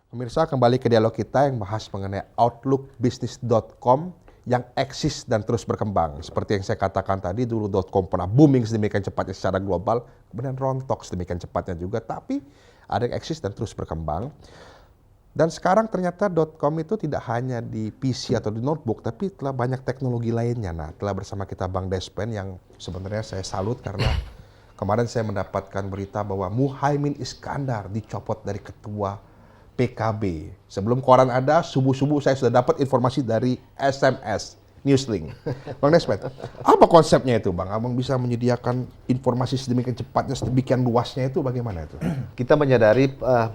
Pemirsa, kembali ke dialog kita yang bahas mengenai outlookbusiness.com yang eksis dan terus berkembang. Seperti yang saya katakan tadi, dulu .com pernah booming sedemikian cepatnya secara global, kemudian rontok sedemikian cepatnya juga, tapi ada yang eksis dan terus berkembang. Dan sekarang ternyata .com itu tidak hanya di PC atau di notebook, tapi telah banyak teknologi lainnya. Nah, telah bersama kita Bang Despen yang sebenarnya saya salut karena kemarin saya mendapatkan berita bahwa Muhaimin Iskandar dicopot dari ketua PKB. Sebelum koran ada, subuh-subuh saya sudah dapat informasi dari SMS, Newslink. Bang Despen, apa konsepnya itu Bang? Abang bisa menyediakan informasi sedemikian cepatnya, sedemikian luasnya itu bagaimana itu? Kita menyadari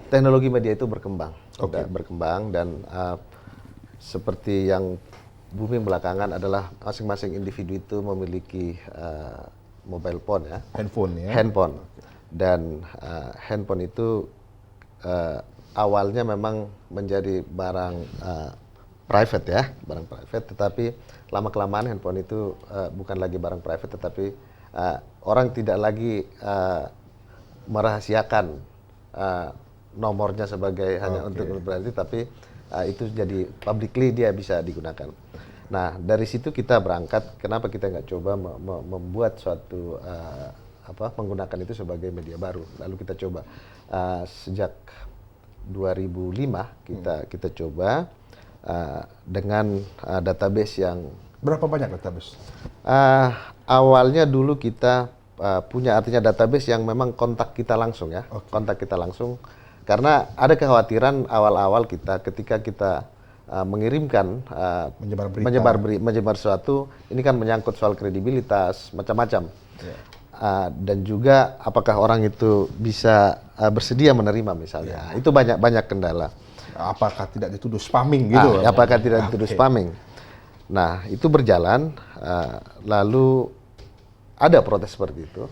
teknologi media itu berkembang. Oke. Berkembang dan seperti yang booming belakangan adalah masing-masing individu itu memiliki mobile phone ya. Handphone ya? Handphone. Dan handphone itu awalnya memang menjadi barang private ya, barang private, tetapi lama-kelamaan handphone itu bukan lagi barang private, tetapi orang tidak lagi merahasiakan nomornya sebagai hanya untuk berarti, tapi itu jadi publicly dia bisa digunakan. Nah, dari situ kita berangkat, kenapa kita nggak coba membuat suatu menggunakan itu sebagai media baru. Lalu kita coba sejak 2005 kita coba dengan database yang Berapa banyak database? awalnya dulu kita punya artinya database yang memang kontak kita langsung ya, kontak kita langsung, karena ada kekhawatiran awal-awal kita ketika kita mengirimkan menyebar sesuatu, ini kan menyangkut soal kredibilitas macam-macam. Dan juga apakah orang itu bisa bersedia menerima misalnya. Itu banyak kendala. Apakah tidak dituduh spamming gitu? Apakah tidak dituduh spamming? Nah, itu berjalan, lalu ada protes seperti itu.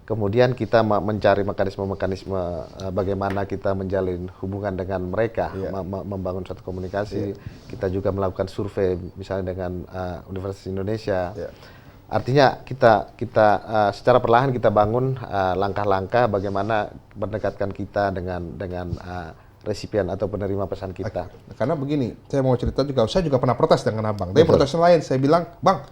Kemudian kita mencari mekanisme-mekanisme bagaimana kita menjalin hubungan dengan mereka, membangun suatu komunikasi. Kita juga melakukan survei misalnya dengan Universitas Indonesia. Artinya kita secara perlahan kita bangun langkah-langkah bagaimana mendekatkan kita dengan resipien atau penerima pesan kita. Karena begini, saya mau cerita juga, saya juga pernah protes dengan abang. Tapi protesnya lain, saya bilang, Bang,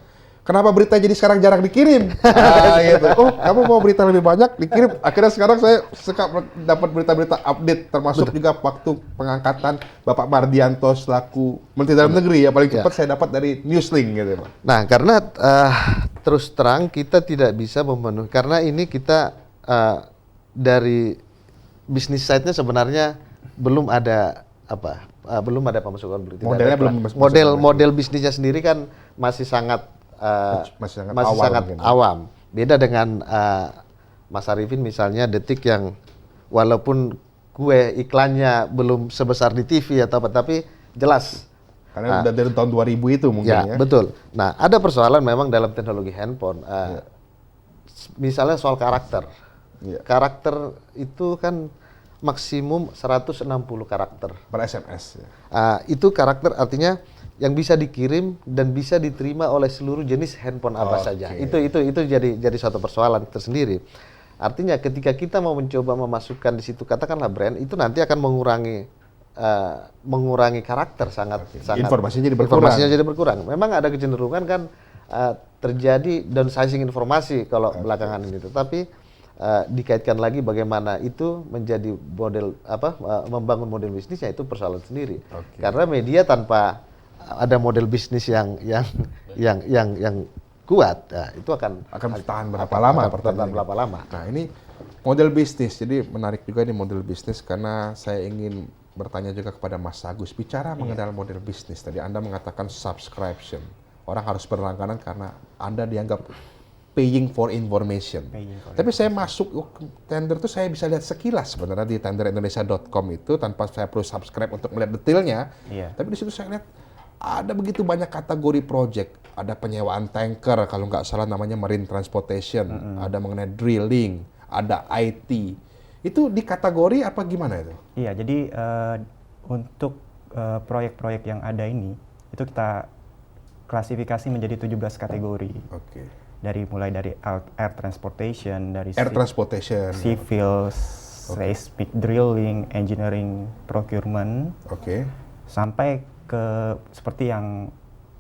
kenapa berita jadi sekarang jarang dikirim? Gitu. Oh, kamu mau berita lebih banyak dikirim. Akhirnya sekarang saya suka dapat berita-berita update, termasuk juga waktu pengangkatan Bapak Mardianto selaku Menteri Dalam Negeri ya, paling cepat saya dapat dari Newslink gitu, Pak. Nah, karena terus terang kita tidak bisa memenuhi, karena ini kita dari bisnis side-nya sebenarnya belum ada belum ada pemasukan berita. Modelnya belum model bisnisnya sendiri kan masih sangat awam. Beda dengan Mas Arifin misalnya Detik yang walaupun gue iklannya belum sebesar di TV atau apa, tapi jelas. Karena udah dari tahun 2000 itu mungkin ya. Betul. Nah, ada persoalan memang dalam teknologi handphone. Misalnya soal karakter. Karakter itu kan maksimum 160 karakter. Per SMS ya. Itu karakter artinya yang bisa dikirim dan bisa diterima oleh seluruh jenis handphone apa saja. Itu jadi suatu persoalan tersendiri. Artinya ketika kita mau mencoba memasukkan di situ katakanlah brand, itu nanti akan mengurangi karakter sangat. Informasinya jadi berkurang. Memang ada kecenderungan kan terjadi downsizing informasi kalau belakangan ini, tetapi dikaitkan lagi bagaimana itu menjadi model membangun model bisnisnya, itu persoalan sendiri. Karena media tanpa ada model bisnis yang kuat, itu akan bertahan berapa lama? Nah, ini model bisnis. Jadi menarik juga ini model bisnis, karena saya ingin bertanya juga kepada Mas Agus. Bicara mengenai model bisnis, tadi Anda mengatakan subscription. Orang harus berlangganan karena Anda dianggap paying for information. Tapi saya masuk tender itu saya bisa lihat sekilas sebenarnya di tenderindonesia.com itu tanpa saya perlu subscribe untuk melihat detailnya. Tapi di situ saya lihat ada begitu banyak kategori project. Ada penyewaan tanker, kalau nggak salah namanya marine transportation. Ada mengenai drilling, ada IT. Itu di kategori apa gimana itu? Iya, jadi untuk proyek-proyek yang ada ini, itu kita klasifikasi menjadi 17 kategori. Mulai dari air transportation, dari civil, seismic drilling, engineering, procurement, Oke. sampai ke seperti yang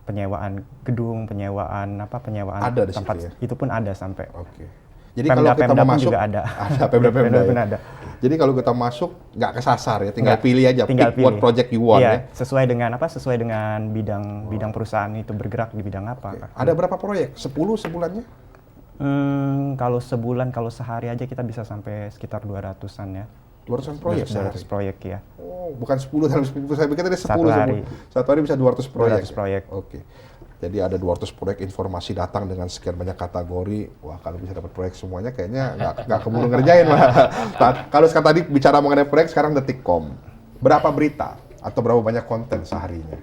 penyewaan gedung, penyewaan Ada di situ tempat ya? itu pun ada sampai. Oke. Jadi kalau kita Pemda mau pun masuk juga ada. Pemda Pun ya. ada. Jadi kalau kita masuk nggak kesasar ya, tinggal Nggak, pilih aja, tinggal pick what pilih. project you want Iya, ya. sesuai dengan sesuai dengan bidang perusahaan itu bergerak di bidang apa. Oke. Ada berapa proyek? 10 sebulannya? Kalau sebulan, kalau sehari aja kita bisa sampai sekitar 200-an ya. 200 proyek 200 sehari? proyek ya. Oh, bukan 10 dalam 10. Saya pikir tadi 10 Satu hari. Satu hari bisa 200 proyek. 200 proyek. Oke. Jadi ada 200 proyek, informasi datang dengan sekian banyak kategori. Wah, kalau bisa dapat proyek semuanya kayaknya nggak keburu ngerjain lah. Kalau sekarang tadi bicara mengenai proyek, sekarang Detikcom. Berapa berita atau berapa banyak konten seharinya?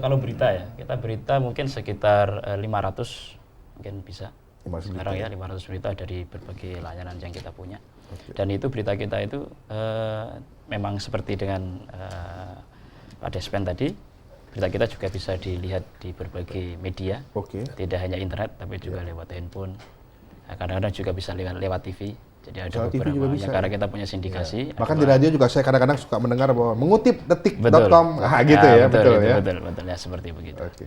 Kalau berita ya, kita berita mungkin sekitar 500 mungkin bisa. 500 Sekarang ya 500 berita dari berbagai layanan yang kita punya. Dan itu berita kita itu memang seperti dengan Pak Despen tadi, berita kita juga bisa dilihat di berbagai media. Oke. Tidak hanya internet tapi juga lewat handphone. Nah, kadang-kadang juga bisa lewat TV. Jadi ada Lewat TV beberapa juga bisa, karena ya? kita punya sindikasi. Bahkan di radio juga saya kadang-kadang suka mendengar bahwa mengutip Betul. detik.com. Gitu ya, betul itu, ya. Betul ya seperti begitu. Oke.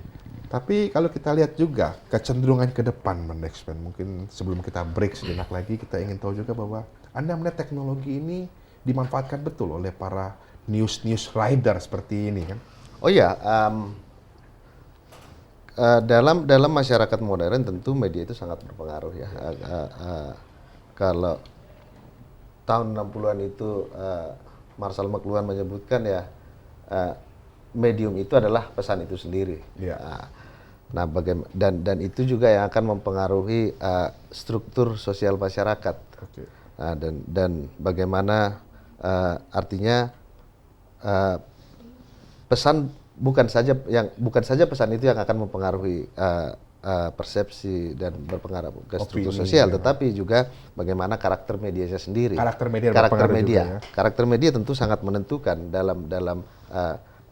Tapi kalau kita lihat juga kecenderungan ke depan, Mendexpen, mungkin sebelum kita break sejenak lagi, kita ingin tahu juga bahwa Anda melihat teknologi ini dimanfaatkan betul oleh para news rider seperti ini kan? Oh iya, dalam masyarakat modern tentu media itu sangat berpengaruh ya. Kalau tahun 60-an itu Marshall McLuhan menyebutkan ya, medium itu adalah pesan itu sendiri. Iya. Nah, dan itu juga yang akan mempengaruhi struktur sosial masyarakat. Oke. Nah, dan bagaimana artinya pesan bukan saja pesan itu yang akan mempengaruhi persepsi dan berpengaruh ke struktur Opini, sosial, ya. tetapi juga bagaimana karakter medianya sendiri. Karakter media berpengaruh juga ya. Karakter media tentu sangat menentukan dalam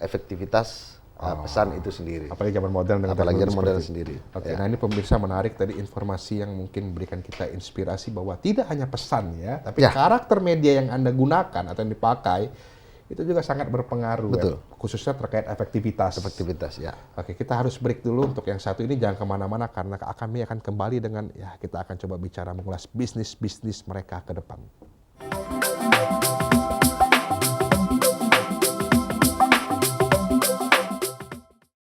efektivitas pesan itu sendiri. Apalagi zaman modern dengan Apalagi teknologi zaman modern seperti sendiri. itu. Oke, Ya. nah ini pemirsa menarik tadi informasi yang mungkin memberikan kita inspirasi bahwa tidak hanya pesan ya, tapi Ya. karakter media yang Anda gunakan atau yang dipakai itu juga sangat berpengaruh. Betul. Ya, khususnya terkait efektivitas. Efektivitas ya. Oke, kita harus break dulu untuk yang satu ini, jangan kemana-mana karena kami akan kembali dengan, ya kita akan coba bicara mengulas bisnis mereka ke depan.